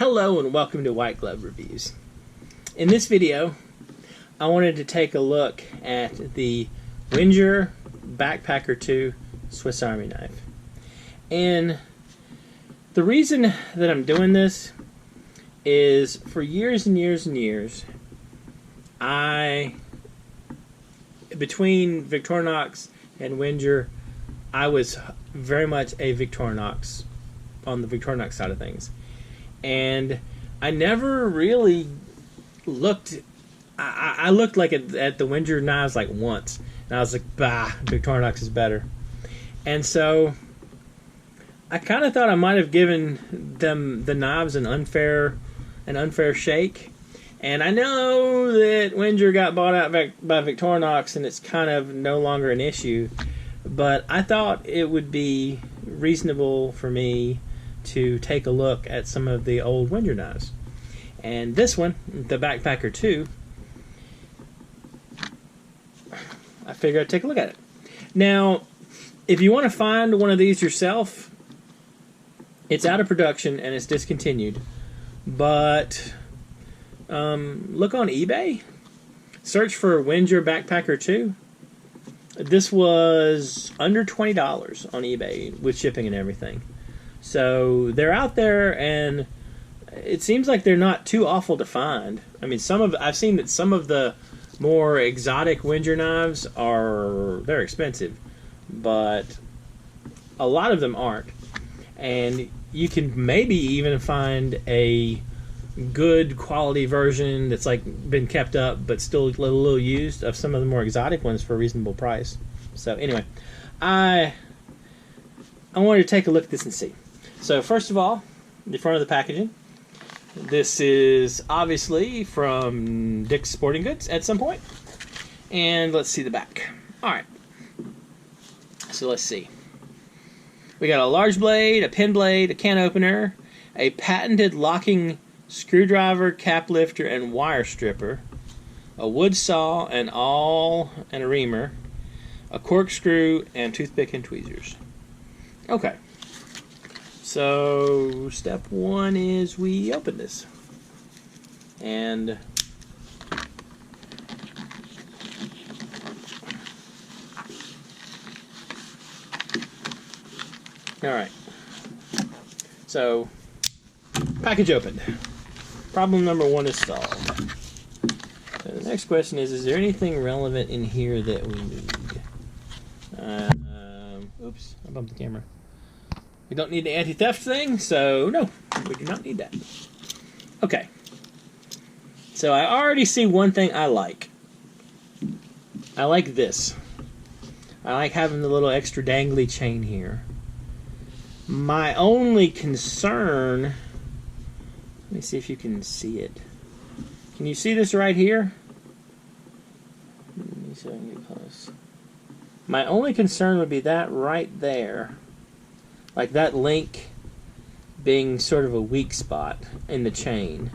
Hello and welcome to White Glove Reviews. In this video, I wanted to take a look at the Wenger Backpacker 2 Swiss Army knife. And the reason that I'm doing this is for years and years and years, between Victorinox and Wenger, I was very much a Victorinox, on the Victorinox side of things. And I never really looked. I looked like at the Wenger knives like once, and I was like, "Bah, Victorinox is better." And so I kind of thought I might have given them the knives an unfair shake. And I know that Wenger got bought out by Victorinox, and it's kind of no longer an issue. But I thought it would be reasonable for me to take a look at some of the old Wenger knives. And this one, the Backpacker 2, I figured I'd take a look at it. Now, if you want to find one of these yourself, it's out of production and it's discontinued. But look on eBay, search for Wenger Backpacker 2. This was under $20 on eBay with shipping and everything. So they're out there, and it seems like they're not too awful to find. I mean, I've seen that some of the more exotic Wenger knives they're expensive, but a lot of them aren't. And you can maybe even find a good quality version that's like been kept up but still a little used of some of the more exotic ones for a reasonable price. So anyway, I wanted to take a look at this and see. So first of all, the front of the packaging. This is obviously from Dick's Sporting Goods at some point. And let's see the back. Alright. So let's see. We got a large blade, a pin blade, a can opener, a patented locking screwdriver, cap lifter, and wire stripper, a wood saw, and a reamer, a corkscrew, and toothpick and tweezers. Okay. So step one is we open this. And alright. So package opened. Problem number one is solved. So the next question is there anything relevant in here that we need? Oops, I bumped the camera. We don't need the anti-theft thing, so no, we do not need that. Okay. So I already see one thing I like. I like this. I like having the little extra dangly chain here. My only concern... Let me see if you can see it. Can you see this right here? Let me see if I can get close. My only concern would be that right there. Like that link being sort of a weak spot in the chain.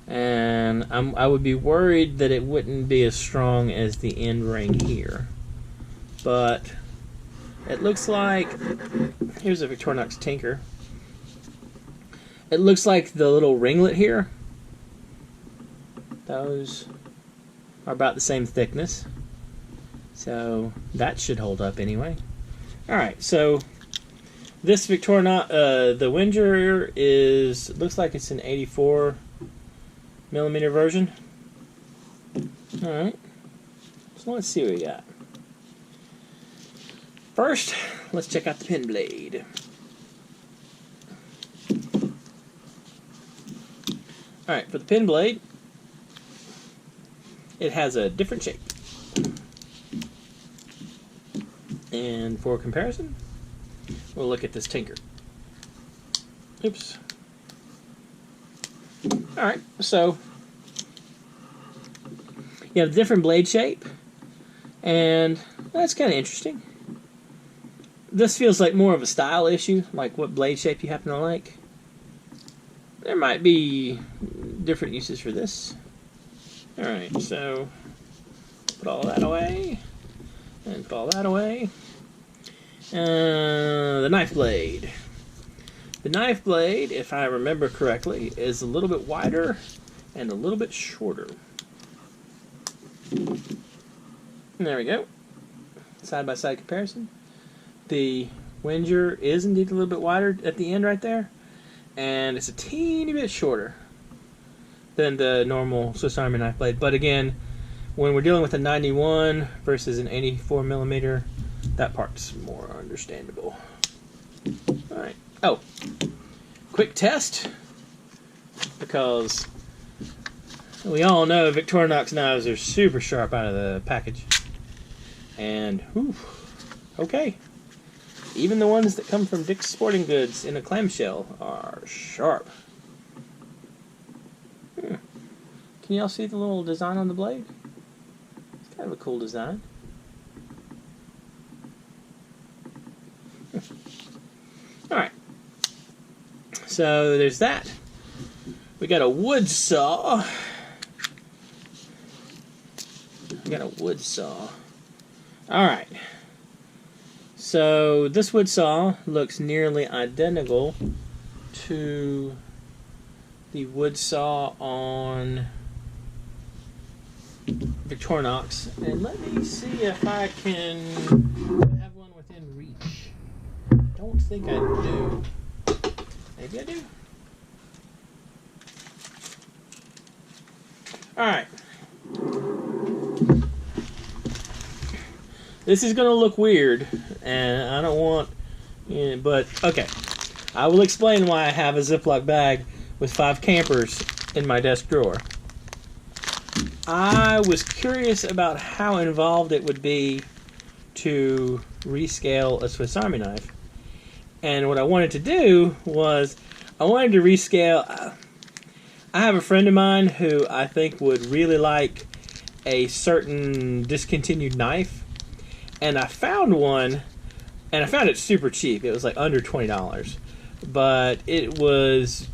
And I would be worried that it wouldn't be as strong as the end ring here. But it looks like... Here's a Victorinox Tinker. It looks like the little ringlet here, those are about the same thickness. So that should hold up anyway. Alright, so this Victorinox, the Wenger looks like it's an 84 millimeter version. Alright, so let's see what we got. First, let's check out the pin blade. Alright, for the pin blade, it has a different shape. And for comparison, we'll look at this Tinker. Oops. Alright, so you have a different blade shape, and that's kind of interesting. This feels like more of a style issue, like what blade shape you happen to like. There might be different uses for this. Alright, so put all that away. And put all that away. The knife blade. The knife blade, if I remember correctly, is a little bit wider and a little bit shorter. And there we go. Side-by-side comparison. The Wenger is indeed a little bit wider at the end right there, and it's a teeny bit shorter than the normal Swiss Army knife blade. But again, when we're dealing with a 91 versus an 84 millimeter, that part's more understandable. Alright. Oh, quick test, because we all know Victorinox knives are super sharp out of the package. And, whew, okay. Even the ones that come from Dick's Sporting Goods in a clamshell are sharp. Can y'all see the little design on the blade? It's kind of a cool design. Alright. So there's that. We got a wood saw. Alright. So this wood saw looks nearly identical to the wood saw on Victorinox. And let me see if I can have one within reach. Don't think I do. Maybe I do. Alright. This is going to look weird, and I don't want... but, okay. I will explain why I have a Ziploc bag with 5 campers in my desk drawer. I was curious about how involved it would be to rescale a Swiss Army knife. And what I wanted to do was, I wanted to rescale... I have a friend of mine who I think would really like a certain discontinued knife. And I found one, and I found it super cheap. It was like under $20. But it was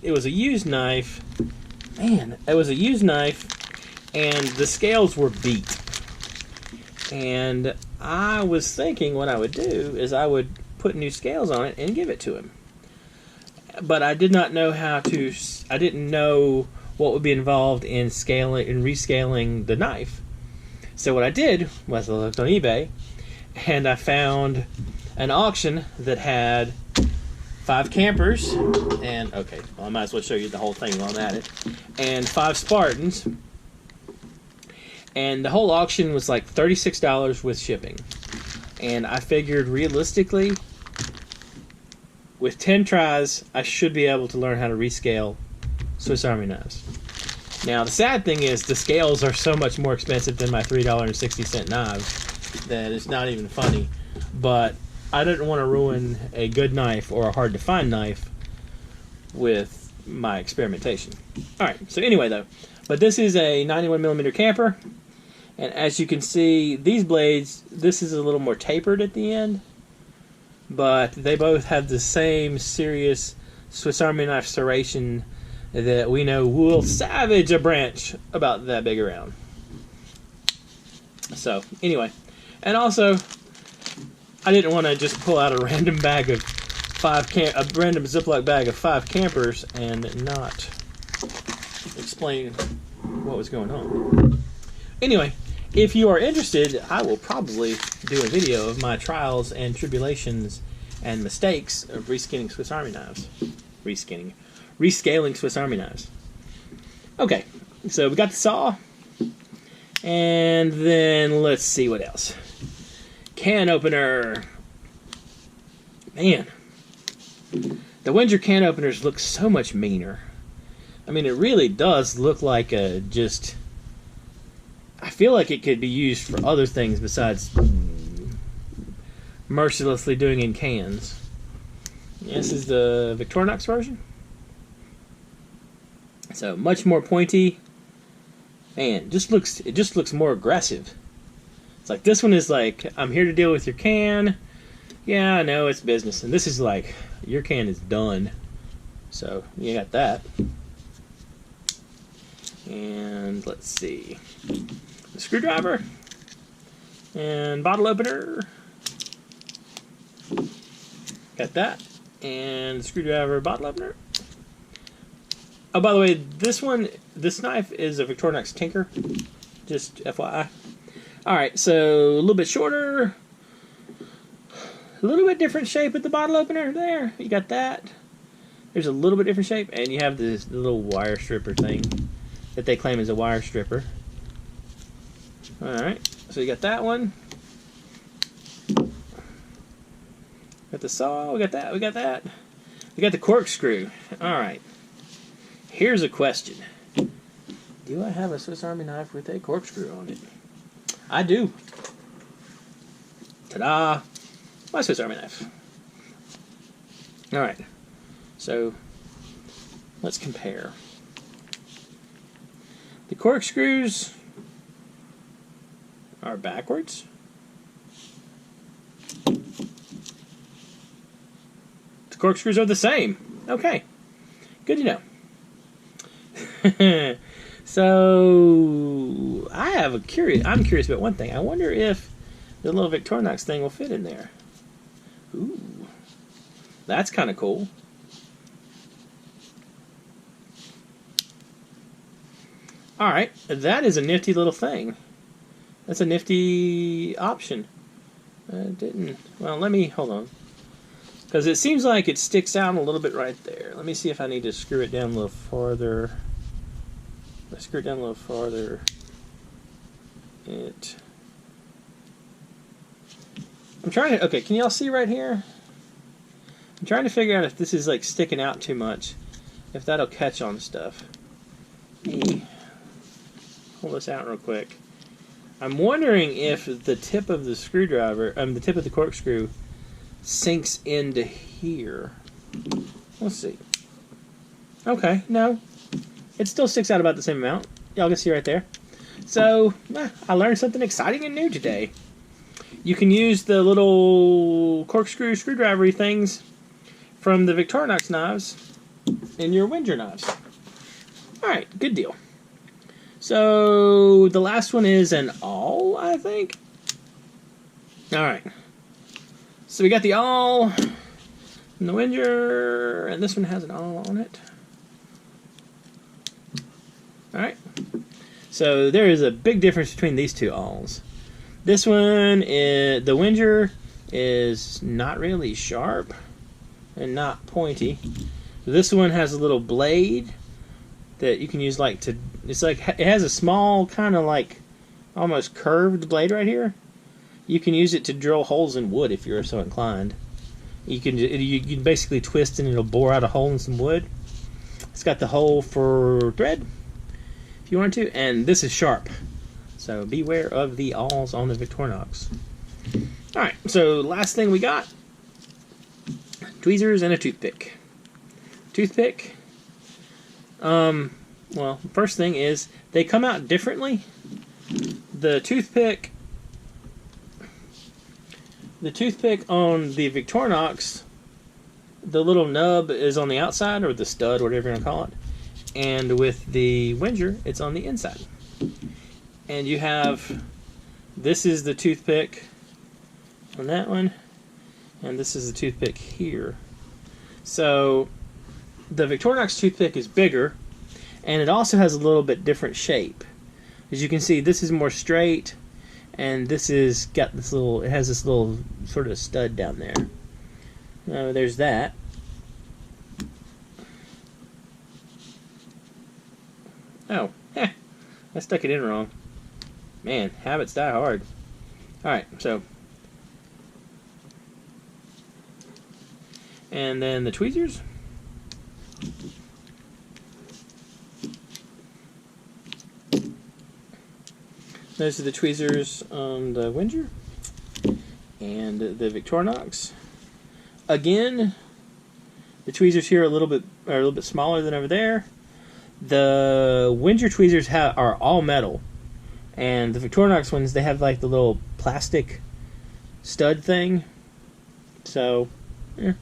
a used knife. Man, it was a used knife, and the scales were beat. And I was thinking what I would do is I would put new scales on it and give it to him. But I did not know how to... I didn't know what would be involved in rescaling the knife. So what I did was I looked on eBay, and I found an auction that had 5 campers, and okay, well, I might as well show you the whole thing while I'm at it, and 5 Spartans, and the whole auction was like $36 with shipping. And I figured realistically, with 10 tries, I should be able to learn how to rescale Swiss Army knives. Now, the sad thing is the scales are so much more expensive than my $3.60 knife that it's not even funny. But I didn't want to ruin a good knife or a hard-to-find knife with my experimentation. Alright, so anyway, though. But this is a 91mm camper. And as you can see, these blades, this is a little more tapered at the end. But they both have the same serious Swiss Army knife serration that we know will savage a branch about that big around. So, anyway. And also, I didn't want to just pull out a random bag of a random Ziploc bag of 5 campers and not explain what was going on. Anyway, if you are interested, I will probably do a video of my trials and tribulations and mistakes of rescaling Swiss Army knives. Rescaling Swiss Army knives. Okay, so we got the saw, and then let's see what else. Can opener. Man, the Wenger can openers look so much meaner. I mean, it really does look like a just... I feel like it could be used for other things besides mercilessly doing in cans. This is the Victorinox version. So much more pointy. Man, it just looks more aggressive. It's like this one is like, I'm here to deal with your can. Yeah, I know it's business. And this is like, your can is done. So you got that. And let's see. The screwdriver. And bottle opener. Got that. And screwdriver bottle opener. Oh, by the way, this knife is a Victorinox Tinker. Just FYI. Alright, so a little bit shorter. A little bit different shape with the bottle opener there. You got that. There's a little bit different shape. And you have this little wire stripper thing that they claim is a wire stripper. Alright, so you got that one. Got the saw, we got that, we got that. We got the corkscrew. Alright. Here's a question. Do I have a Swiss Army knife with a corkscrew on it? I do. Ta-da! My Swiss Army knife. Alright. So, let's compare. The corkscrews are backwards. The corkscrews are the same. Okay. Good to know. So, I'm curious about one thing. I wonder if the little Victorinox thing will fit in there. Ooh. That's kind of cool. Alright, that is a nifty little thing. That's a nifty option. Well, let me, hold on. Because it seems like it sticks out a little bit right there. Let me see if I need to screw it down a little farther. Let's screw it down a little farther. I'm trying to, okay, can y'all see right here? I'm trying to figure out if this is like sticking out too much. If that'll catch on stuff. Let me pull this out real quick. I'm wondering if the tip of the screwdriver, the tip of the corkscrew sinks into here. Let's see. Okay, no. It still sticks out about the same amount. Y'all can see right there. So, I learned something exciting and new today. You can use the little corkscrew screwdriver things from the Victorinox knives in your Wenger knives. Alright, good deal. So, the last one is an awl, I think. Alright. So we got the awl and the Wenger, and this one has an awl on it. Alright. So there is a big difference between these two awls. This one, the Wenger, is not really sharp and not pointy. This one has a little blade that you can use like to, it's like, it has a small kind of like almost curved blade right here. You can use it to drill holes in wood if you're so inclined. You can basically twist and it'll bore out a hole in some wood. It's got the hole for thread if you want to, and this is sharp. So beware of the awls on the Victorinox. Alright, so last thing we got, tweezers and a toothpick. Toothpick, well, first thing is they come out differently. The toothpick on the Victorinox, the little nub is on the outside, or the stud, whatever you want to call it. And with the Wenger, it's on the inside. And you have, this is the toothpick on that one, and this is the toothpick here. So, the Victorinox toothpick is bigger, and it also has a little bit different shape. As you can see, this is more straight, and this is got this little, it has this little sort of stud down there. There's that. Oh, I stuck it in wrong. Man, habits die hard. Alright, so. And then the tweezers. Those are the tweezers on the Wenger and the Victorinox. Again, the tweezers here are a little bit smaller than over there. The Wenger tweezers are all metal, and the Victorinox ones, they have like the little plastic stud thing. So, I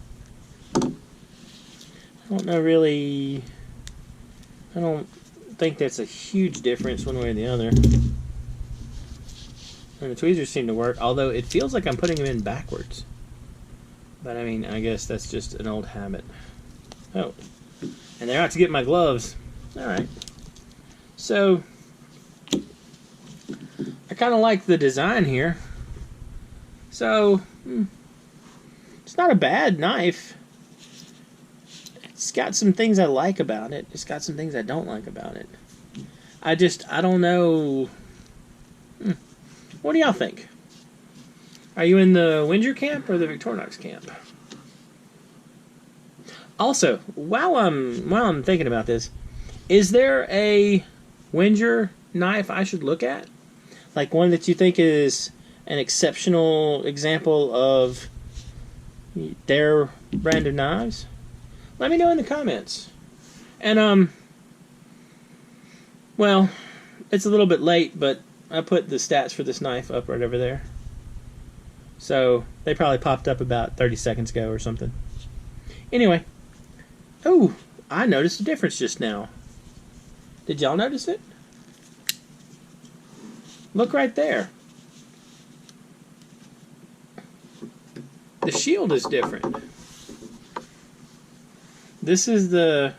don't know really. I don't think that's a huge difference one way or the other. And the tweezers seem to work, although it feels like I'm putting them in backwards. But I mean, I guess that's just an old habit. Oh, and they're out to get my gloves. Alright. So, I kind of like the design here. So, it's not a bad knife. It's got some things I like about it. It's got some things I don't like about it. I don't know. What do y'all think? Are you in the Wenger camp or the Victorinox camp? Also, while I'm thinking about this, is there a Wenger knife I should look at? Like one that you think is an exceptional example of their brand of knives? Let me know in the comments. And well, it's a little bit late, but I put the stats for this knife up right over there. So they probably popped up about 30 seconds ago or something. Anyway. Oh, I noticed a difference just now. Did y'all notice it? Look right there. The shield is different. This is the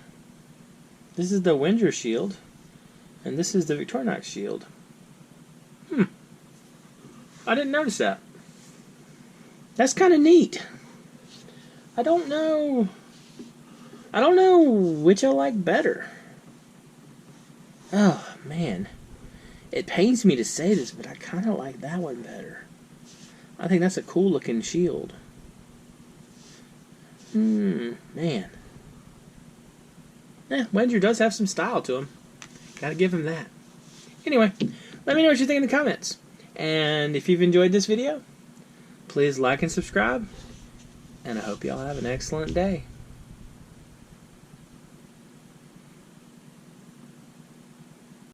Wenger shield, and this is the Victorinox shield. I didn't notice that. That's kind of neat. I don't know which I like better. Oh, man. It pains me to say this, but I kind of like that one better. I think that's a cool looking shield. Man. Wenger does have some style to him. Gotta give him that. Anyway, let me know what you think in the comments. And if you've enjoyed this video, please like and subscribe. And I hope y'all have an excellent day.